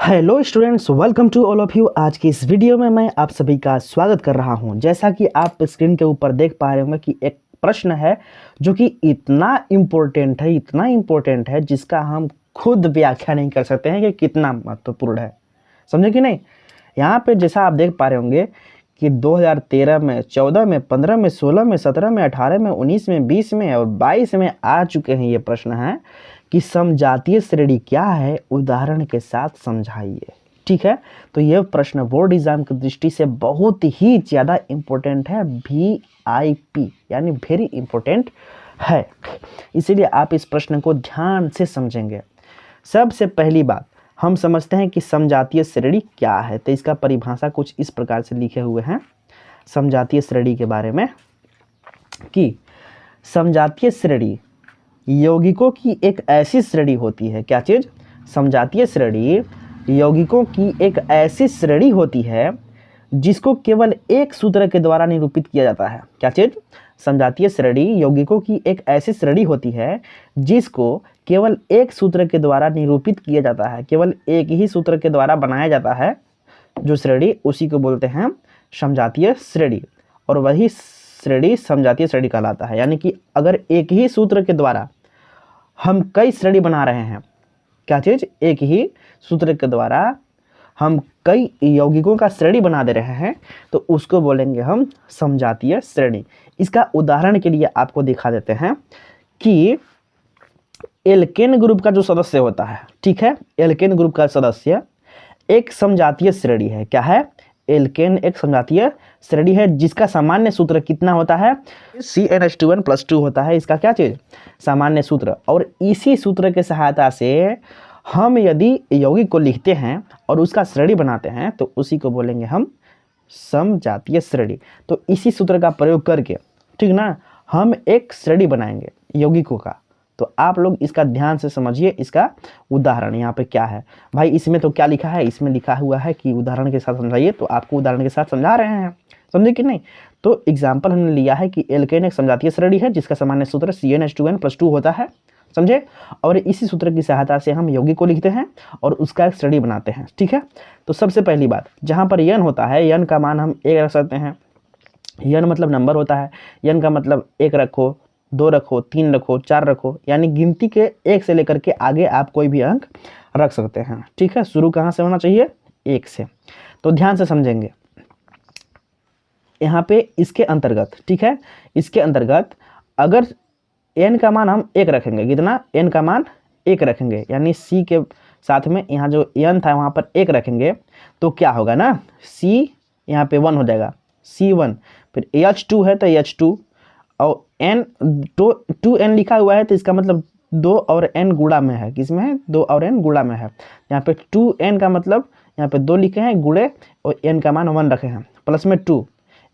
Hello students, welcome to all of you. आज की इस वीडियो में मैं आप सभी का स्वागत कर रहा हूं। जैसा कि आप स्क्रीन के ऊपर देख पा रहे होंगे कि एक प्रश्न है जो कि इतना इम्पोर्टेंट है जिसका हम खुद व्याख्या नहीं कर सकते हैं कि कितना महत्वपूर्ण है। समझे कि नहीं? यहाँ पे जैसा आप देख पा रहे होंगे कि 2013 में, 14 में, 15 में, 16 में, 17 में, 18 में, 19 में, 20 में और 22 में आ चुके हैं। ये प्रश्न है कि समजातीय श्रेणी क्या है, उदाहरण के साथ समझाइए। ठीक है, तो यह प्रश्न बोर्ड एग्जाम की दृष्टि से बहुत ही ज़्यादा इम्पोर्टेंट है। VIP यानी वेरी इम्पोर्टेंट है, इसीलिए आप इस प्रश्न को ध्यान से समझेंगे। सबसे पहली बात, हम समझते हैं कि समजातीय श्रेणी क्या है। तो इसका परिभाषा कुछ इस प्रकार से लिखे हुए हैं समजातीय श्रेणी के बारे में कि समजातीय श्रेणी यौगिकों की एक ऐसी श्रेणी होती है। क्या चीज़? समजातीय श्रेणी यौगिकों की एक ऐसी श्रेणी होती है जिसको केवल एक सूत्र के द्वारा निरूपित किया जाता है। क्या चीज़? समजातीय श्रेणी यौगिकों की एक ऐसी श्रेणी होती है जिसको केवल एक सूत्र के द्वारा निरूपित किया जाता है। केवल एक ही सूत्र के द्वारा बनाया जाता है जो श्रेणी, उसी को बोलते हैं समजातीय श्रेणी, और वही श्रेणी समजातीय श्रेणी कहलाता है। यानी कि अगर एक ही सूत्र के द्वारा हम कई श्रेणी बना रहे हैं, क्या चीज़? एक ही सूत्र के द्वारा हम कई यौगिकों का श्रेणी बना दे रहे हैं तो उसको बोलेंगे हम समजातीय श्रेणी। इसका उदाहरण के लिए आपको दिखा देते हैं कि एल्केन ग्रुप का जो सदस्य होता है, ठीक है, एल्केन ग्रुप का सदस्य एक समजातीय श्रेणी है। क्या है? एल्केन एक समजातीय श्रेणी है जिसका सामान्य सूत्र कितना होता है? CnH2n+2 होता है इसका क्या चीज़? सामान्य सूत्र। और इसी सूत्र के सहायता से हम यदि यौगिक को लिखते हैं और उसका श्रेणी बनाते हैं तो उसी को बोलेंगे हम समजातीय श्रेणी। तो इसी सूत्र का प्रयोग करके, ठीक ना, हम एक श्रेणी बनाएंगे यौगिकों का। तो आप लोग इसका ध्यान से समझिए। इसका उदाहरण यहाँ पे क्या है भाई? इसमें तो क्या लिखा है? इसमें लिखा हुआ है कि उदाहरण के साथ समझाइए, तो आपको उदाहरण के साथ समझा रहे हैं। समझे कि नहीं? तो एग्जाम्पल हमने लिया है कि एल्केन एक समजातीय श्रेणी है जिसका सामान्य सूत्र CnH2n+2 होता है। समझे? और इसी सूत्र की सहायता से हम यौगिक को लिखते हैं और उसका एक श्रेणी बनाते हैं। ठीक है, तो सबसे पहली बात, जहाँ पर n होता है, n का मान हम 1 रख सकते हैं। n मतलब नंबर होता है। n का मतलब 1 रखो, 2 रखो, 3 रखो, 4 रखो, यानी गिनती के 1 से लेकर के आगे आप कोई भी अंक रख सकते हैं। ठीक है, शुरू कहाँ से होना चाहिए? 1 से। तो ध्यान से समझेंगे यहाँ पे इसके अंतर्गत, ठीक है, इसके अंतर्गत अगर n का मान हम 1 रखेंगे, कितना? n का मान 1 रखेंगे, यानी C के साथ में यहाँ जो n था वहाँ पर 1 रखेंगे तो क्या होगा ना, C यहाँ पे 1 हो जाएगा, C1। फिर H2 है तो H2, और n 2n लिखा हुआ है तो इसका मतलब 2 और n गुणा में है। किसमें है? 2 और n गुणा में है। यहाँ पे 2n का मतलब यहाँ पे 2 लिखे हैं गुणे, और n का मान 1 रखे हैं, प्लस में 2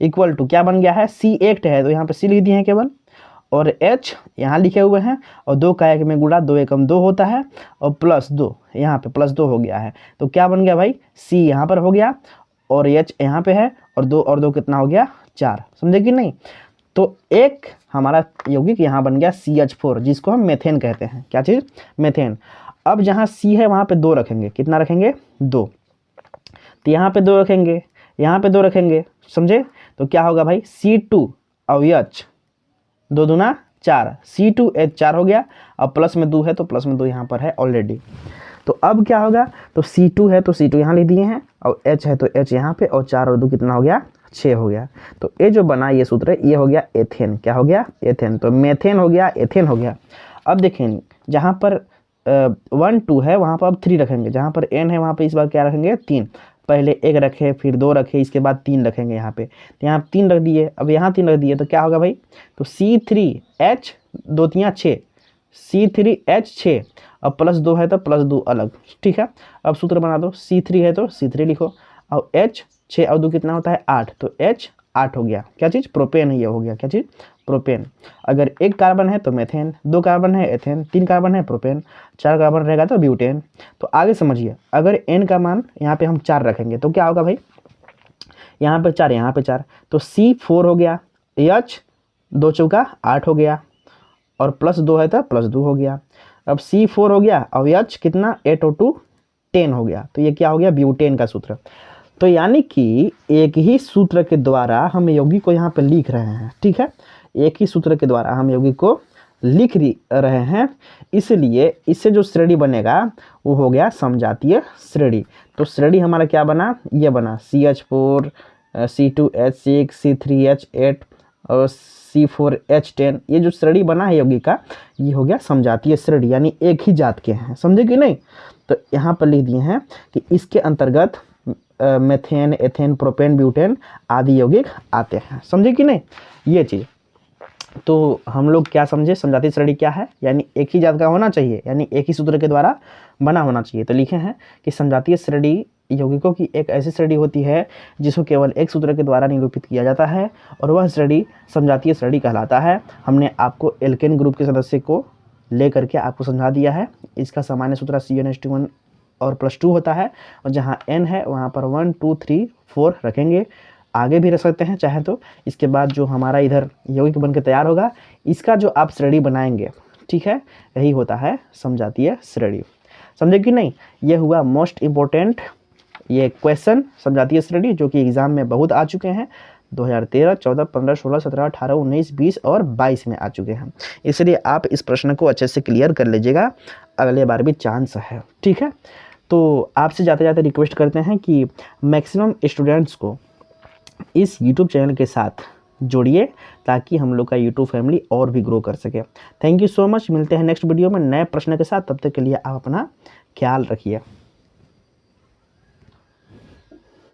इक्वल टू क्या बन गया है? C8 है तो यहाँ पे C लिख दिए हैं केवल, और H यहाँ लिखे हुए हैं, और 2 का 1 में गुणा, 2 एकम 2 होता है, और +2 यहाँ पे +2 हो गया है। तो क्या बन गया भाई? C यहाँ पर हो गया और H यहाँ पे है, और 2 और 2 कितना हो गया? 4। समझे कि नहीं? तो एक हमारा यौगिक यहाँ बन गया CH4, जिसको हम मेथेन कहते हैं। क्या चीज़? मेथेन। अब जहाँ C है वहाँ पे 2 रखेंगे। कितना रखेंगे? 2। तो यहाँ पे 2 रखेंगे, यहाँ पे 2 रखेंगे। समझे? तो क्या होगा भाई? C2 और H 2 दूना 4, C2H4 हो गया। अब प्लस में 2 है तो प्लस में 2 यहाँ पर है ऑलरेडी। तो अब क्या होगा? तो C2 है तो C2 यहाँ लिख दिए हैं, और H है तो H यहाँ पे, और 4 और 2 कितना हो गया? 6 हो गया। तो ये जो बना ये सूत्र, ये हो गया एथेन। क्या हो गया? एथेन। तो मेथेन हो गया, एथेन हो गया। अब देखें, जहाँ पर 1 2 है वहाँ पर अब 3 रखेंगे, जहाँ पर n है वहाँ पे इस बार क्या रखेंगे? 3। पहले 1 रखे, फिर 2 रखे, इसके बाद 3 रखेंगे यहाँ पे। तो यहाँ 3 रख दिए, अब यहाँ 3 रख दिए, तो क्या होगा भाई? तो C3H 2 3 6, C3H 6, अब +2 है तो +2 अलग। ठीक है, अब सूत्र बना दो। C3 है तो C3 लिखो, और H 6 और 2 कितना होता है? 8, तो H 8 हो गया। क्या चीज़? प्रोपेन है, ये हो गया क्या चीज़? प्रोपेन। अगर 1 कार्बन है तो मेथेन, 2 कार्बन है एथेन, 3 कार्बन है प्रोपेन, 4 कार्बन रहेगा तो ब्यूटेन। तो आगे समझिए, अगर n का मान यहाँ पे हम 4 रखेंगे तो क्या होगा भाई? यहाँ पे 4, यहाँ पे 4, तो C4 हो गया, H 2 चौका 8 हो गया, और +2 है तो +2 हो गया। अब C4 हो गया, और H कितना? 8 और 2 10 हो गया, तो ये क्या हो गया, ब्यूटेन का सूत्र। तो यानी कि एक ही सूत्र के द्वारा हम यौगिक को यहाँ पे लिख रहे हैं, ठीक है, एक ही सूत्र के द्वारा हम यौगिक को लिख रहे हैं, इसलिए इससे जो श्रेणी बनेगा वो हो गया समजातीय श्रेणी। तो श्रेणी हमारा क्या बना, ये बना CH4 C2H6 C3H8 और C4H10, ये जो श्रेणी बना है यौगिक का, ये हो गया समजातीय श्रेणी, यानी एक ही जात के हैं, समझे कि नहीं। तो यहाँ पर लिख दिए हैं कि इसके अंतर्गत मेथेन, एथेन, प्रोपेन, ब्यूटेन आदि यौगिक आते हैं, समझे कि नहीं ये चीज़। तो हम लोग क्या समझे, समजातीय श्रेणी क्या है, यानी एक ही जात का होना चाहिए, यानी एक ही सूत्र के द्वारा बना होना चाहिए। तो लिखे हैं कि समजातीय श्रेणी यौगिकों की एक ऐसी श्रेणी होती है जिसको केवल एक सूत्र के द्वारा निरूपित किया जाता है और वह श्रेणी समजातीय श्रेणी कहलाता है। हमने आपको एल्केन ग्रुप के सदस्य को लेकर के आपको समझा दिया है। इसका सामान्य सूत्र CnH2 और +2 होता है, और जहाँ N है वहाँ पर 1 2 3 4 रखेंगे, आगे भी रख सकते हैं चाहे तो। इसके बाद जो हमारा इधर यौगिक बन के तैयार होगा, इसका जो आप श्रेणी बनाएंगे, ठीक है, यही होता है समजातीय श्रेणी, समझे कि नहीं। ये हुआ मोस्ट इम्पोर्टेंट ये क्वेश्चन समजातीय श्रेणी, जो कि एग्जाम में बहुत आ चुके हैं, 2013, 14, 15, 16, 17, 18, 19, 20 और 22 में आ चुके हैं। इसलिए आप इस प्रश्न को अच्छे से क्लियर कर लीजिएगा, अगले बार भी चांस है, ठीक है। तो आपसे जाते जाते रिक्वेस्ट करते हैं कि मैक्सिमम स्टूडेंट्स को इस YouTube चैनल के साथ जोड़िए, ताकि हम लोग का YouTube फैमिली और भी ग्रो कर सके। थैंक यू सो मच, मिलते हैं नेक्स्ट वीडियो में नए प्रश्न के साथ, तब तक के लिए आप अपना ख्याल रखिए।